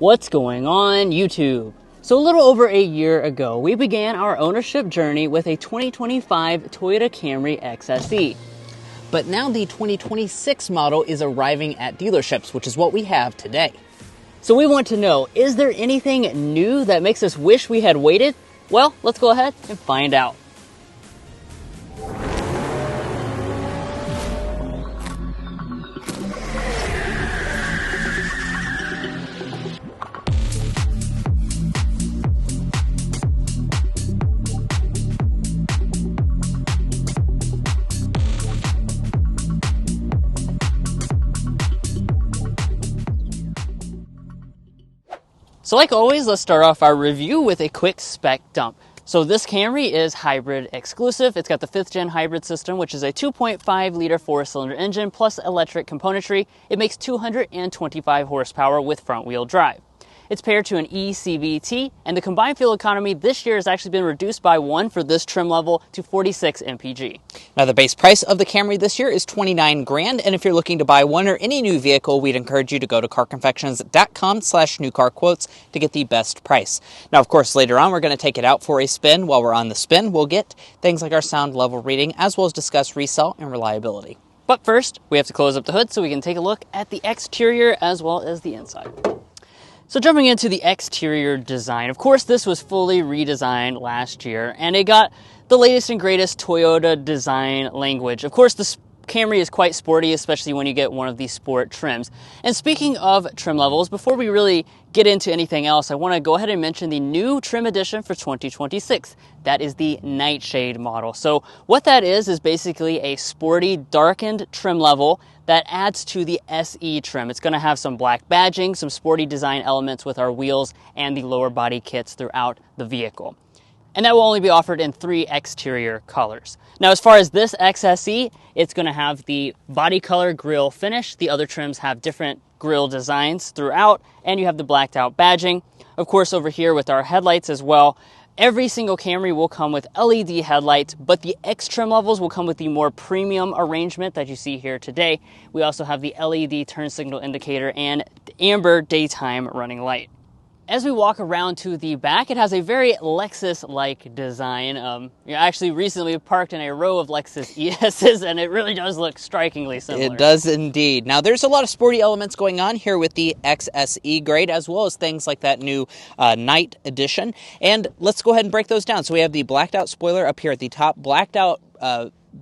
What's going on, YouTube? So a little over a year ago, we began our ownership journey with a 2025 Toyota Camry XSE. But now the 2026 model is arriving at dealerships, which is what we have today. So we want to know, is there anything new that makes us wish we had waited? Well, let's go ahead and find out. So like always, let's start off our review with a quick spec dump. So this Camry is hybrid exclusive. It's got the 5th gen hybrid system, which is a 2.5 liter 4-cylinder engine plus electric componentry. It makes 225 horsepower with front wheel drive. It's paired to an eCVT, and the combined fuel economy this year has actually been reduced by 1 for this trim level to 46 mpg. Now the base price of the Camry this year is $29 grand, and if you're looking to buy one or any new vehicle, we'd encourage you to go to carconfections.com/newcarquotes to get the best price. Now, of course, later on, we're going to take it out for a spin. While we're on the spin, we'll get things like our sound level reading, as well as discuss resale and reliability. But first, we have to close up the hood so we can take a look at the exterior as well as the inside. So jumping into the exterior design, of course this was fully redesigned last year and it got the latest and greatest Toyota design language. Of course this Camry is quite sporty, especially when you get one of these sport trims. And speaking of trim levels, before we really get into anything else, I want to go ahead and mention the new trim edition for 2026. That is the Nightshade model. So what that is basically a sporty darkened trim level that adds to the SE trim. It's going to have some black badging, some sporty design elements with our wheels and the lower body kits throughout the vehicle. And that will only be offered in 3 exterior colors. Now, as far as this XSE, it's going to have the body color grille finish. The other trims have different grille designs throughout, and you have the blacked out badging. Of course, over here with our headlights as well, every single Camry will come with LED headlights, but the X trim levels will come with the more premium arrangement that you see here today. We also have the LED turn signal indicator and amber daytime running light. As we walk around to the back, it has a very Lexus-like design. Actually recently parked in a row of Lexus ESs, and it really does look strikingly similar. It does indeed. Now, there's a lot of sporty elements going on here with the XSE grade, as well as things like that new Night Edition. And let's go ahead and break those down. So we have the blacked out spoiler up here at the top, blacked out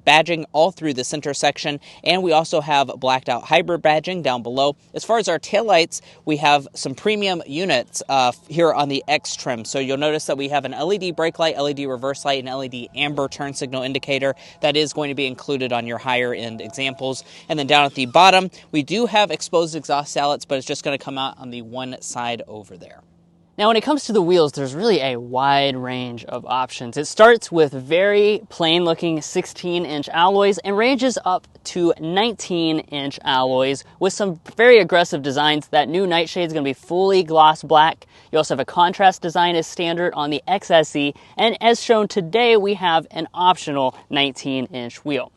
badging all through the center section, and we also have blacked out hybrid badging down below. As far as our taillights, we have some premium units here on the X trim. So you'll notice that we have an LED brake light, LED reverse light, and LED amber turn signal indicator that is going to be included on your higher end examples. And then down at the bottom, we do have exposed exhaust outlets, but it's just going to come out on the one side over there. Now, when it comes to the wheels, there's really a wide range of options. It starts with very plain-looking 16-inch alloys and ranges up to 19-inch alloys with some very aggressive designs. That new Nightshade is going to be fully gloss black. You also have a contrast design as standard on the XSE, and as shown today, we have an optional 19-inch wheel.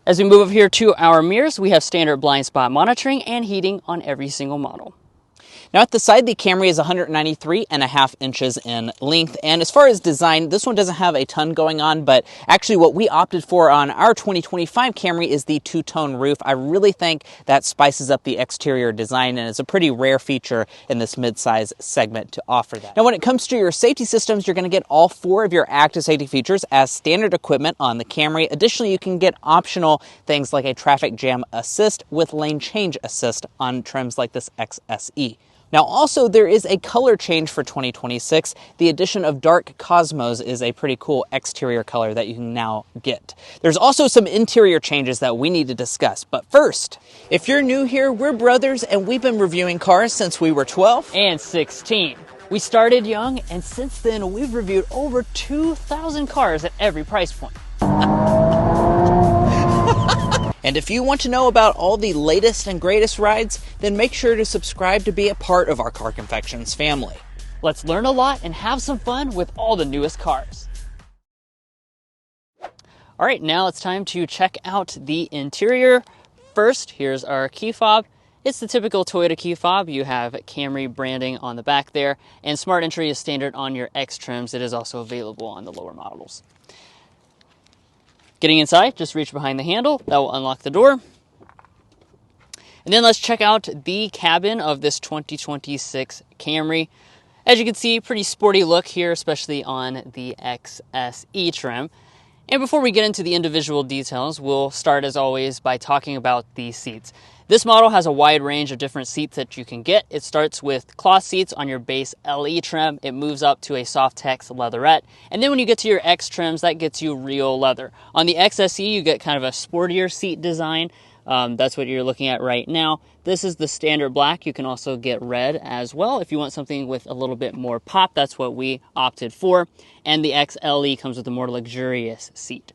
As we move over here to our mirrors, we have standard blind spot monitoring and heating on every single model. Now at the side, the Camry is 193.5 inches in length, and as far as design, this one doesn't have a ton going on, but actually what we opted for on our 2025 Camry is the two-tone roof. I really think that spices up the exterior design, and it's a pretty rare feature in this mid-size segment to offer that. Now when it comes to your safety systems, you're going to get all 4 of your active safety features as standard equipment on the Camry. Additionally, you can get optional things like a traffic jam assist with lane change assist on trims like this XSE. Now also there is a color change for 2026. The addition of dark Cosmos is a pretty cool exterior color that you can now get. There's also some interior changes that we need to discuss, but first, if you're new here, we're brothers and we've been reviewing cars since we were 12 and 16. We started young, and since then we've reviewed over 2,000 cars at every price point. And if you want to know about all the latest and greatest rides, then make sure to subscribe to be a part of our Car Confections family. Let's learn a lot and have some fun with all the newest cars. All right, now it's time to check out the interior. First, here's our key fob, It's the typical Toyota key fob. You have Camry branding on the back there, and smart entry is standard on your X trims. It is also available on the lower models. Getting inside, just reach behind the handle. That will unlock the door. And then let's check out the cabin of this 2026 Camry. As you can see, pretty sporty look here, especially on the XSE trim. And before we get into the individual details, we'll start as always by talking about the seats. This model has a wide range of different seats that you can get. It starts with cloth seats on your base LE trim. It moves up to a Softex leatherette. And then when you get to your X trims, that gets you real leather. On the XSE, you get kind of a sportier seat design. That's what you're looking at right now. This is the standard black. You can also get red as well if you want something with a little bit more pop. That's what we opted for. And the XLE comes with a more luxurious seat.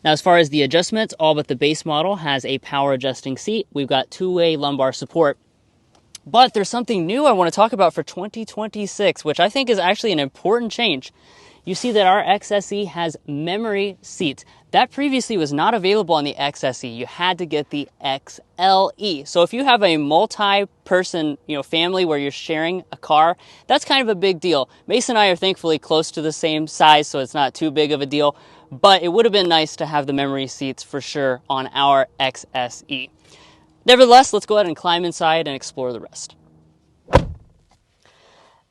Now, as far as the adjustments, all but the base model has a power adjusting seat. We've got two-way lumbar support. But there's something new I want to talk about for 2026, which I think is actually an important change. You see that our XSE has memory seats. That previously was not available on the XSE. You had to get the XLE. So if you have a multi-person, family where you're sharing a car, that's kind of a big deal. Mason and I are thankfully close to the same size, so it's not too big of a deal. But it would have been nice to have the memory seats for sure on our XSE. Nevertheless, let's go ahead and climb inside and explore the rest.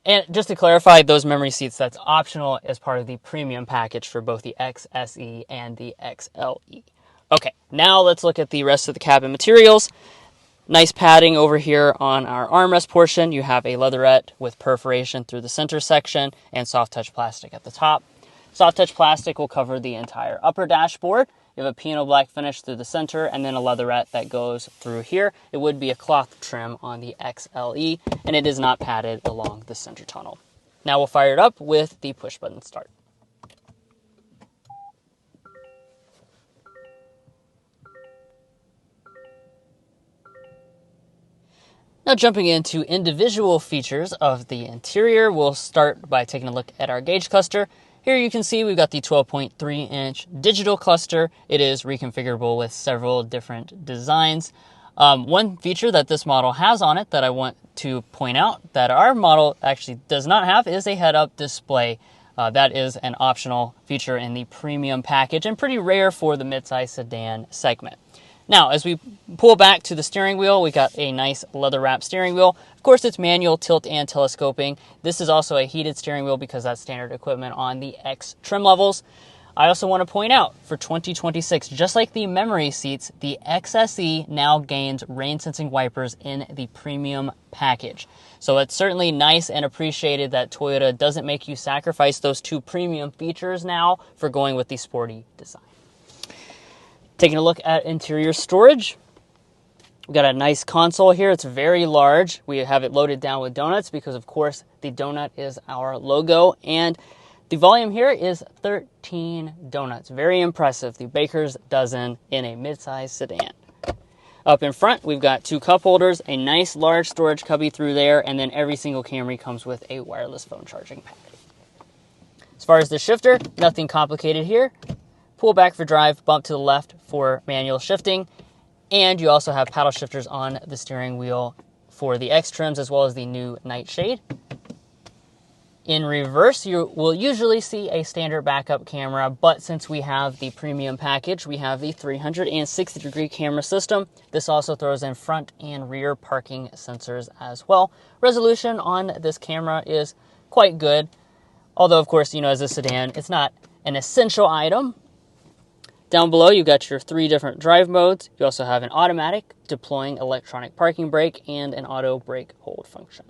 And just to clarify, those memory seats, that's optional as part of the premium package for both the XSE and the XLE. Okay, now let's look at the rest of the cabin materials. Nice padding over here on our armrest portion. You have a leatherette with perforation through the center section and soft touch plastic at the top. Soft touch plastic will cover the entire upper dashboard. You have a piano black finish through the center and then a leatherette that goes through here. It would be a cloth trim on the XLE, and it is not padded along the center tunnel. Now we'll fire it up with the push button start. Now jumping into individual features of the interior, we'll start by taking a look at our gauge cluster. Here you can see we've got the 12.3-inch digital cluster. It is reconfigurable with several different designs. One feature that this model has on it that I want to point out that our model actually does not have is a head-up display. That is an optional feature in the premium package and pretty rare for the midsize sedan segment. Now, as we pull back to the steering wheel, we got a nice leather-wrapped steering wheel. Of course, it's manual, tilt, and telescoping. This is also a heated steering wheel because that's standard equipment on the X trim levels. I also want to point out, for 2026, just like the memory seats, the XSE now gains rain-sensing wipers in the premium package. So it's certainly nice and appreciated that Toyota doesn't make you sacrifice those two premium features now for going with the sporty design. Taking a look at interior storage, we've got a nice console here. It's very large. We have it loaded down with donuts because, of course, the donut is our logo. And the volume here is 13 donuts. Very impressive. The baker's dozen in a midsize sedan. Up in front, we've got two cup holders, a nice large storage cubby through there, and then every single Camry comes with a wireless phone charging pad. As far as the shifter, nothing complicated here. Pull back for drive, bump to the left for manual shifting, and you also have paddle shifters on the steering wheel for the X trims as well as the new Nightshade. In reverse, you will usually see a standard backup camera, but since we have the premium package, we have the 360-degree camera system. This also throws in front and rear parking sensors as well. Resolution on this camera is quite good, although, of course, as a sedan, it's not an essential item. Down below, you've got your three different drive modes. You also have an automatic, deploying electronic parking brake, and an auto brake hold function.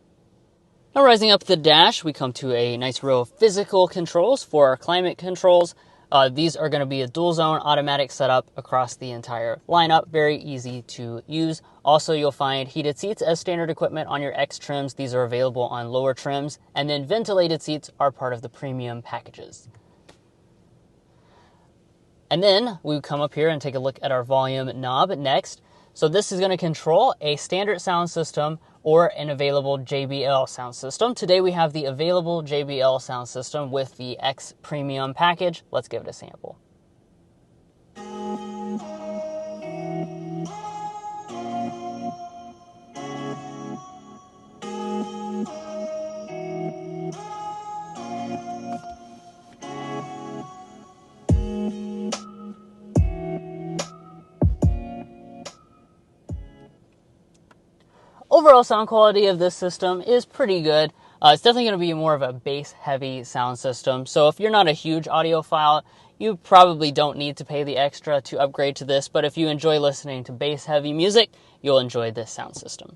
Now rising up the dash, we come to a nice row of physical controls for our climate controls. These are going to be a dual zone automatic setup across the entire lineup. Very easy to use. Also, you'll find heated seats as standard equipment on your X trims. These are available on lower trims. And then ventilated seats are part of the premium packages. And then we come up here and take a look at our volume knob next. So this is going to control a standard sound system or an available JBL sound system. Today we have the available JBL sound system with the X Premium package. Let's give it a sample. overall sound quality of this system is pretty good. It's definitely going to be more of a bass-heavy sound system. So if you're not a huge audiophile, you probably don't need to pay the extra to upgrade to this. But if you enjoy listening to bass-heavy music, you'll enjoy this sound system.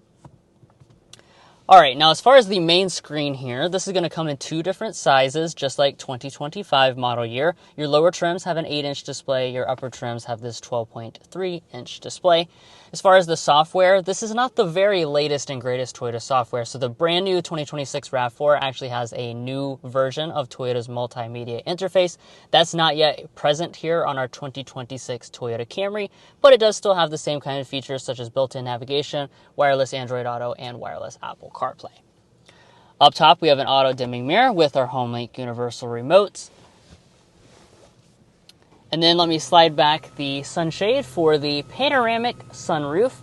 Alright, now as far as the main screen here, this is going to come in two different sizes, just like 2025 model year. Your lower trims have an 8-inch display, your upper trims have this 12.3-inch display. As far as the software, this is not the very latest and greatest Toyota software, so the brand new 2026 RAV4 actually has a new version of Toyota's multimedia interface. That's not yet present here on our 2026 Toyota Camry, but it does still have the same kind of features such as built-in navigation, wireless Android Auto, and wireless Apple CarPlay. Up top, we have an auto-dimming mirror with our HomeLink universal remotes. And then let me slide back the sunshade for the panoramic sunroof.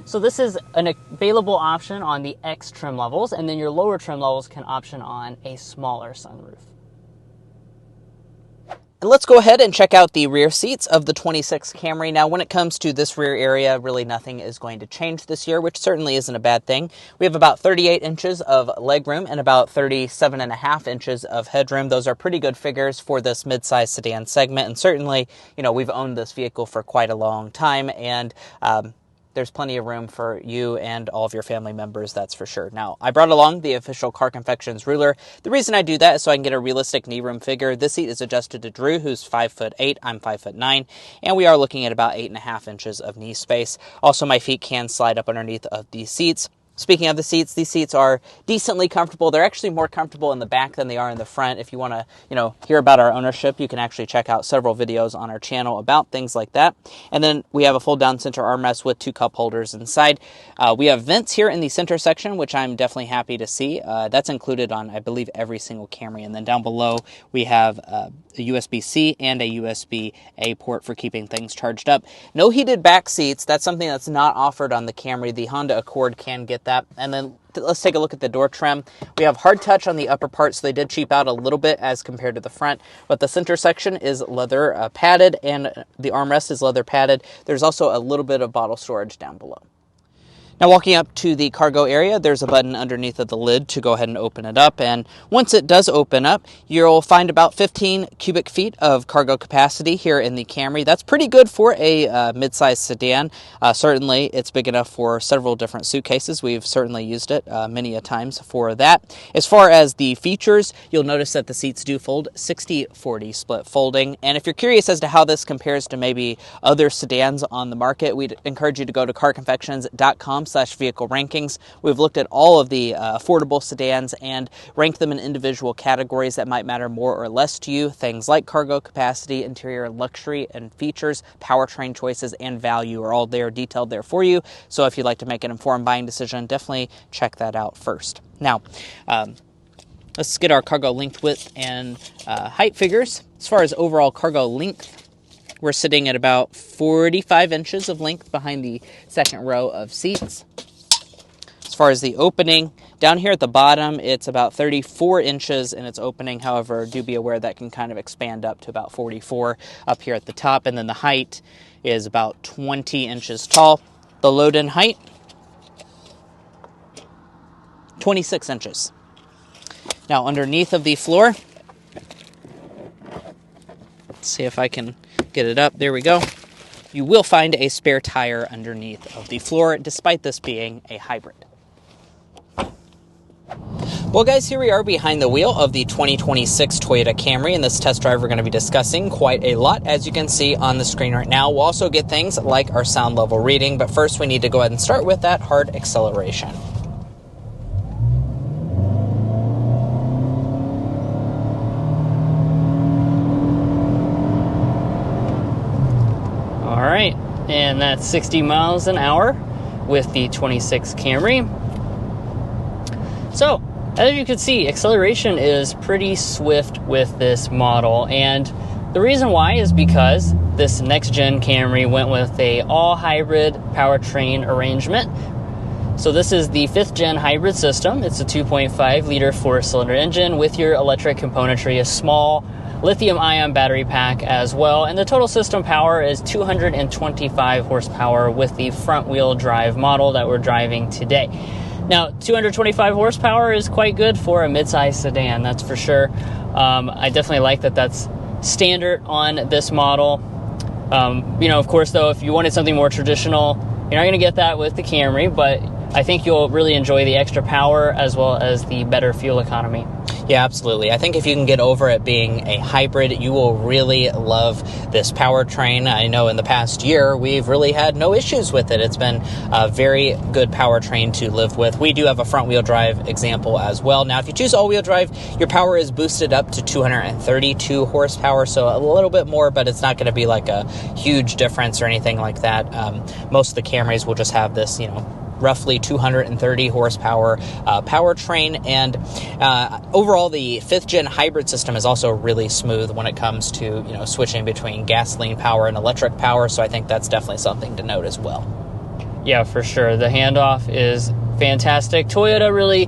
So this is an available option on the X trim levels, and then your lower trim levels can option on a smaller sunroof. And let's go ahead and check out the rear seats of the 26 Camry. Now, when it comes to this rear area, really nothing is going to change this year, which certainly isn't a bad thing. We have about 38 inches of legroom and about 37.5 inches of headroom. Those are pretty good figures for this midsize sedan segment. And certainly, we've owned this vehicle for quite a long time, and there's plenty of room for you and all of your family members, that's for sure. Now, I brought along the official Car Confections ruler. The reason I do that is so I can get a realistic knee room figure. This seat is adjusted to Drew, who's 5'8", I'm 5'9", and we are looking at about 8.5 inches of knee space. Also, my feet can slide up underneath of these seats. Speaking of the seats, these seats are decently comfortable. They're actually more comfortable in the back than they are in the front. If you want to, hear about our ownership, you can actually check out several videos on our channel about things like that. And then we have a fold-down center armrest with 2 cup holders inside. We have vents here in the center section, which I'm definitely happy to see. That's included on, I believe, every single Camry. And then down below, we have a USB-C and a USB-A port for keeping things charged up. No heated back seats. That's something that's not offered on the Camry. The Honda Accord can get that. And then let's take a look at the door trim. We have hard touch on the upper part, so they did cheap out a little bit as compared to the front, but the center section is leather padded and the armrest is leather padded. There's also a little bit of bottle storage down below. Now, walking up to the cargo area, there's a button underneath of the lid to go ahead and open it up. And once it does open up, you'll find about 15 cubic feet of cargo capacity here in the Camry. That's pretty good for a midsize sedan. Certainly, it's big enough for several different suitcases. We've certainly used it many a times for that. As far as the features, you'll notice that the seats do fold 60-40 split folding. And if you're curious as to how this compares to maybe other sedans on the market, we'd encourage you to go to carconfections.com/vehicle rankings. We've looked at all of the affordable sedans and ranked them in individual categories that might matter more or less to you. Things like cargo capacity, interior luxury and features, powertrain choices, and value are all there, detailed there for you. So if you'd like to make an informed buying decision, definitely check that out first. Now, let's get our cargo length, width, and height figures. As far as overall cargo length, we're sitting at about 45 inches of length behind the second row of seats. As far as the opening, down here at the bottom, it's about 34 inches in its opening. However, do be aware that can kind of expand up to about 44 up here at the top. And then the height is about 20 inches tall. The load-in height, 26 inches. Now, underneath of the floor, let's see if I can get it up. There we go. You will find a spare tire underneath of the floor, despite this being a hybrid. Well, guys, here we are behind the wheel of the 2026 Toyota Camry. In this test drive, we're going to be discussing quite a lot, as you can see on the screen right now. We'll also get things like our sound level reading, but first we need to go ahead and start with that hard acceleration. All right, and that's 60 miles an hour with the 26 Camry. So, as you can see, acceleration is pretty swift with this model, and the reason why is because this next-gen Camry went with a all-hybrid powertrain arrangement. So this is the 5th-gen hybrid system. It's a 2.5-liter 4-cylinder engine with your electric componentry, a small lithium-ion battery pack as well, and the total system power is 225 horsepower with the front-wheel drive model that we're driving today. Now, 225 horsepower is quite good for a midsize sedan, that's for sure. I definitely like that that's standard on this model. Of course, though, if you wanted something more traditional, you're not going to get that with the Camry, but I think you'll really enjoy the extra power as well as the better fuel economy. Yeah, absolutely. I think if you can get over it being a hybrid, you will really love this powertrain. I know in the past year, we've really had no issues with it. It's been a very good powertrain to live with. We do have a front-wheel drive example as well. Now, if you choose all-wheel drive, your power is boosted up to 232 horsepower, so a little bit more, but it's not going to be like a huge difference or anything like that. Most of the Camrys will just have this, roughly 230 horsepower powertrain, and overall the 5th gen hybrid system is also really smooth when it comes to switching between gasoline power and electric power, so I think that's definitely something to note as well. Yeah, for sure. The handoff is fantastic. Toyota really,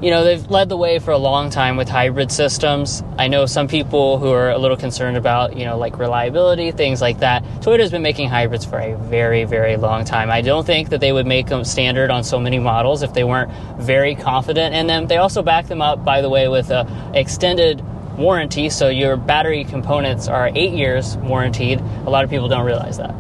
they've led the way for a long time with hybrid systems. I know some people who are a little concerned about, like reliability, things like that. Toyota's been making hybrids for a very, very long time. I don't think that they would make them standard on so many models if they weren't very confident in them. They also back them up, by the way, with an extended warranty. So your battery components are 8 years warranted. A lot of people don't realize that.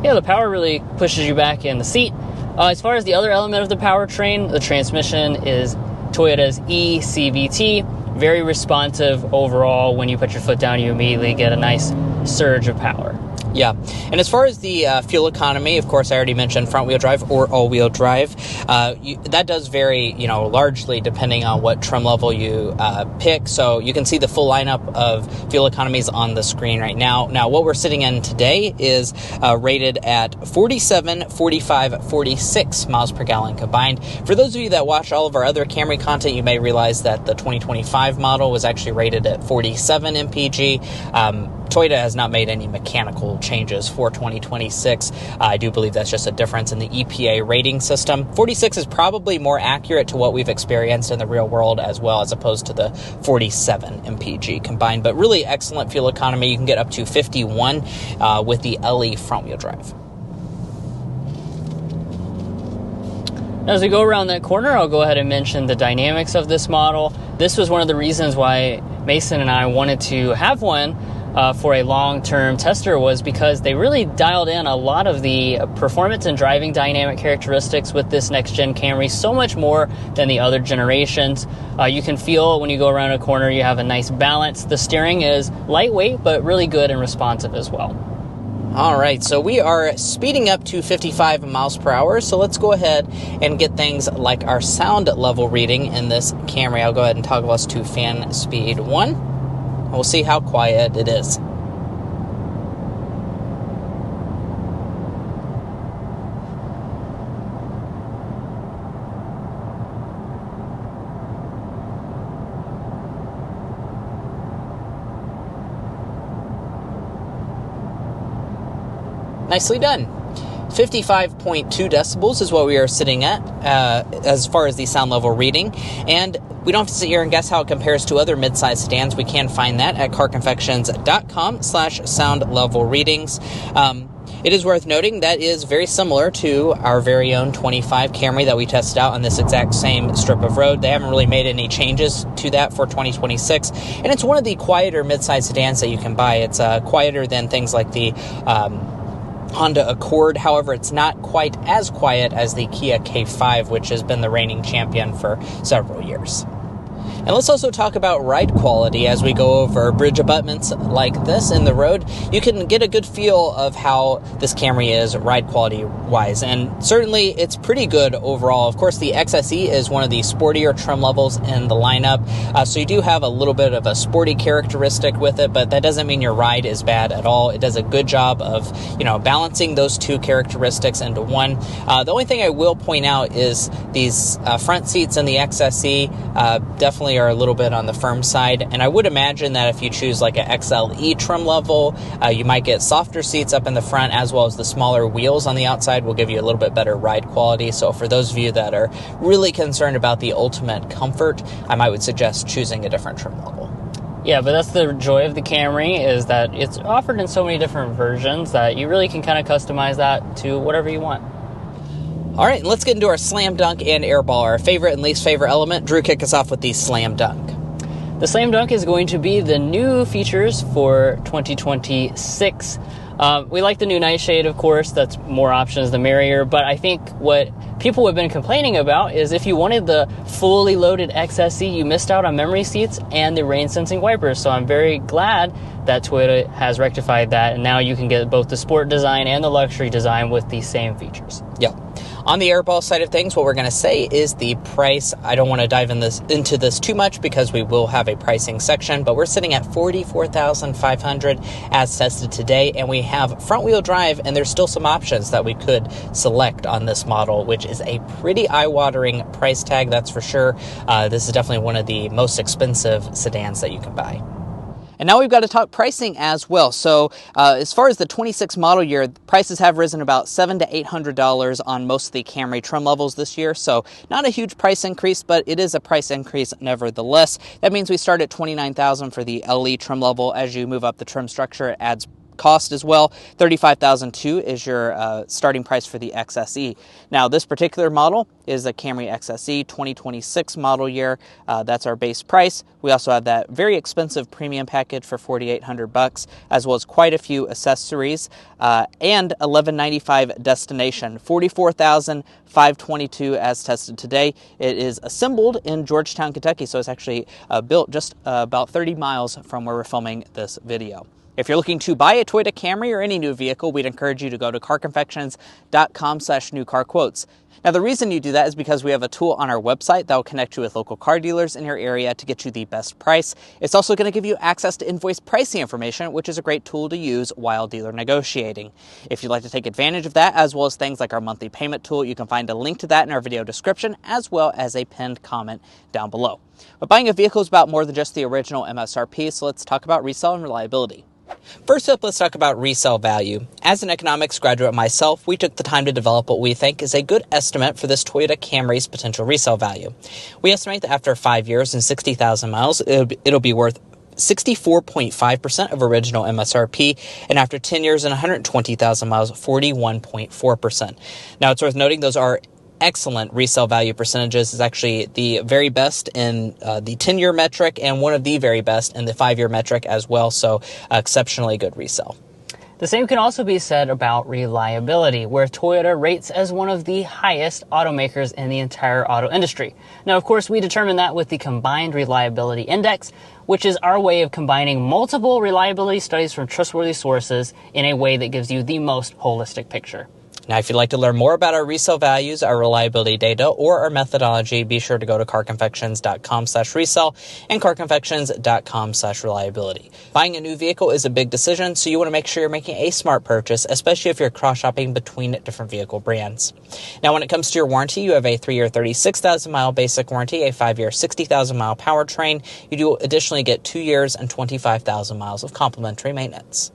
Yeah, the power really pushes you back in the seat. As far as the other element of the powertrain, the transmission is Toyota's eCVT. Very responsive overall. When you put your foot down, you immediately get a nice surge of power. Yeah, and as far as the fuel economy, of course, I already mentioned front-wheel drive or all-wheel drive. That does vary, largely depending on what trim level you pick. So you can see the full lineup of fuel economies on the screen right now. Now, what we're sitting in today is rated at 47, 45, 46 miles per gallon combined. For those of you that watch all of our other Camry content, you may realize that the 2025 model was actually rated at 47 mpg. Toyota has not made any mechanical changes for 2026. I do believe that's just a difference in the EPA rating system. 46 is probably more accurate to what we've experienced in the real world as well, as opposed to the 47 mpg combined. But really excellent fuel economy. You can get up to 51 with the LE front-wheel drive. As we go around that corner, I'll go ahead and mention the dynamics of this model. This was one of the reasons why Mason and I wanted to have one for a long-term tester, was because they really dialed in a lot of the performance and driving dynamic characteristics with this next-gen Camry, so much more than the other generations. You can feel when you go around a corner, you have a nice balance. The steering is lightweight, but really good and responsive as well. All right, so we are speeding up to 55 miles per hour, so let's go ahead and get things like our sound level reading in this Camry. I'll go ahead and toggle us to fan speed 1. We'll see how quiet it is. Nicely done. 55.2 decibels is what we are sitting at as far as the sound level reading. And we don't have to sit here and guess how it compares to other mid-size sedans. We can find that at carconfections.com/sound level readings. It is worth noting that is very similar to our very own 25 Camry that we tested out on this exact same strip of road. They haven't really made any changes to that for 2026. And it's one of the quieter mid-size sedans that you can buy. It's quieter than things like the Honda Accord. However, it's not quite as quiet as the Kia K5, which has been the reigning champion for several years. And let's also talk about ride quality as we go over bridge abutments like this in the road. You can get a good feel of how this Camry is ride quality wise, and certainly it's pretty good overall. Of course, the XSE is one of the sportier trim levels in the lineup, so you do have a little bit of a sporty characteristic with it, but that doesn't mean your ride is bad at all. It does a good job of, balancing those two characteristics into one. The only thing I will point out is these front seats in the XSE definitely are a little bit on the firm side, and I would imagine that if you choose like an XLE trim level, you might get softer seats up in the front, as well as the smaller wheels on the outside will give you a little bit better ride quality. So for those of you that are really concerned about the ultimate comfort, I would suggest choosing a different trim level. Yeah, but that's the joy of the Camry, is that it's offered in so many different versions that you really can kind of customize that to whatever you want. All right, let's get into our slam dunk and airball, our favorite and least favorite element. Drew, kick us off with the slam dunk. The slam dunk is going to be the new features for 2026. We like the new Nightshade, of course. That's more options the merrier. But I think what people have been complaining about is if you wanted the fully loaded XSE, you missed out on memory seats and the rain sensing wipers. So I'm very glad that Toyota has rectified that, and now you can get both the sport design and the luxury design with the same features. Yep. On the airball side of things, what we're going to say is the price. I don't want to dive into this too much because we will have a pricing section, but we're sitting at $44,500 as tested today, and we have front-wheel drive, and there's still some options that we could select on this model, which is a pretty eye-watering price tag, that's for sure. This is definitely one of the most expensive sedans that you can buy. And now we've got to talk pricing as well. So as far as the 26 model year, prices have risen about $700 to $800 on most of the Camry trim levels this year. So not a huge price increase, but it is a price increase nevertheless. That means we start at $29,000 for the LE trim level. As you move up the trim structure, it adds cost as well. $35,200 is your starting price for the XSE. Now, this particular model is a Camry XSE 2026 model year. That's our base price. We also have that very expensive premium package for $4,800, as well as quite a few accessories, and $1,195 destination. $44,522 as tested today. It is assembled in Georgetown, Kentucky, so it's actually built just about 30 miles from where we're filming this video. If you're looking to buy a Toyota Camry or any new vehicle, we'd encourage you to go to carconfections.com/newcarquotes. Now, the reason you do that is because we have a tool on our website that will connect you with local car dealers in your area to get you the best price. It's also going to give you access to invoice pricing information, which is a great tool to use while dealer negotiating. If you'd like to take advantage of that, as well as things like our monthly payment tool, you can find a link to that in our video description, as well as a pinned comment down below. But buying a vehicle is about more than just the original MSRP, so let's talk about resale and reliability. First up, let's talk about resale value. As an economics graduate myself, we took the time to develop what we think is a good estimate for this Toyota Camry's potential resale value. We estimate that after 5 years and 60,000 miles, it'll be worth 64.5% of original MSRP, and after 10 years and 120,000 miles, 41.4%. Now, it's worth noting those are excellent resale value percentages. Is actually the very best in the 10-year metric and one of the very best in the 5-year metric as well, so exceptionally good resale. The same can also be said about reliability, where Toyota rates as one of the highest automakers in the entire auto industry. Now, of course, we determine that with the Combined Reliability Index, which is our way of combining multiple reliability studies from trustworthy sources in a way that gives you the most holistic picture. Now, if you'd like to learn more about our resale values, our reliability data, or our methodology, be sure to go to carconfections.com/resale and carconfections.com/reliability. Buying a new vehicle is a big decision, so you want to make sure you're making a smart purchase, especially if you're cross-shopping between different vehicle brands. Now, when it comes to your warranty, you have a 3-year 36,000-mile basic warranty, a 5-year 60,000-mile powertrain. You do additionally get 2 years and 25,000 miles of complimentary maintenance.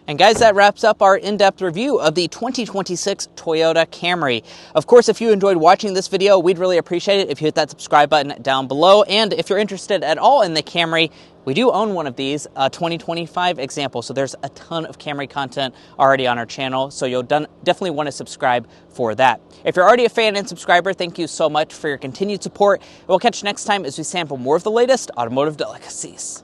And guys, that wraps up our in-depth review of the 2026 Toyota Camry. Of course, if you enjoyed watching this video, we'd really appreciate it if you hit that subscribe button down below. And if you're interested at all in the Camry, we do own one of these, a 2025 example. So there's a ton of Camry content already on our channel, so you'll definitely want to subscribe for that. If you're already a fan and subscriber, thank you so much for your continued support. We'll catch you next time as we sample more of the latest automotive delicacies.